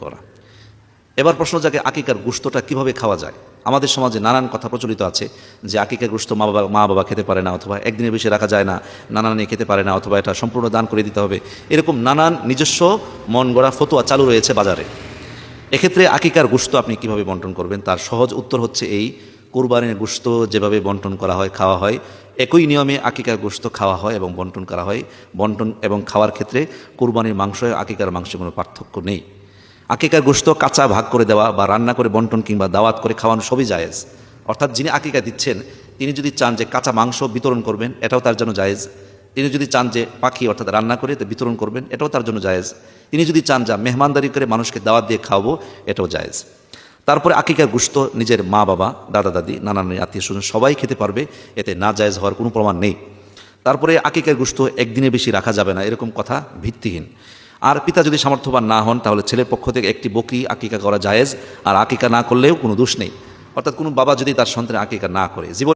করা। এবার প্রশ্ন জাগে আকিকার গোশতটা কিভাবে খাওয়া যায়। আমাদের সমাজে নানান কথা প্রচলিত আছে যে আকিকার গোশত মা বাবা খেতে পারে না, অথবা একদিনের বেশি রাখা যায় না, নানা নানি খেতে পারে না, অথবা এটা সম্পূর্ণ দান করে দিতে হবে। এরকম নানান নিজস্ব মন গড়া ফতোয়া চালু রয়েছে বাজারে। এক্ষেত্রে আকিকার গোশত আপনি কিভাবে বন্টন করবেন, তার সহজ উত্তর হচ্ছে এই: কুরবানির গোশত যেভাবে বন্টন করা হয়, খাওয়া হয়, একই নিয়মে আকিকার গোশত খাওয়া হয় এবং বন্টন করা হয়। বন্টন এবং খাওয়ার ক্ষেত্রে কুরবানির মাংস আকিকার মাংসের কোনো পার্থক্য নেই। আকিকার গোশত কাঁচা ভাগ করে দেওয়া বা রান্না করে বন্টন কিংবা দাওয়াত করে খাওয়ানো সবই জায়েজ। অর্থাৎ যিনি আকিকা দিচ্ছেন তিনি যদি চান যে কাঁচা মাংস বিতরণ করবেন, এটাও তার জন্য জায়েজ। তিনি যদি চান যে পাখি অর্থাৎ রান্না করে বিতরণ করবেন, এটাও তার জন্য জায়েজ। তিনি যদি চান যা মেহমানদারি করে মানুষকে দাওয়াত দিয়ে খাওয়াবো, এটাও জায়েজ। তারপরে আকিকার গোশত নিজের মা বাবা, দাদা দাদি, নানা নানি, আত্মীয় স্বজন সবাই খেতে পারবে, এতে না জায়েজ হওয়ার কোনো প্রমাণ নেই। তারপরে আকিকার গোশত একদিনে বেশি রাখা যাবে না, এরকম কথা ভিত্তিহীন। আর পিতা যদি সামর্থ্যবান না হন তাহলে ছেলের পক্ষ থেকে একটি বকরি আকিকা করা জায়েজ, আর আকিকা না করলেও কোনো দোষ নেই। অর্থাৎ কোনো বাবা যদি তার সন্তানের আকিকা না করে জীবন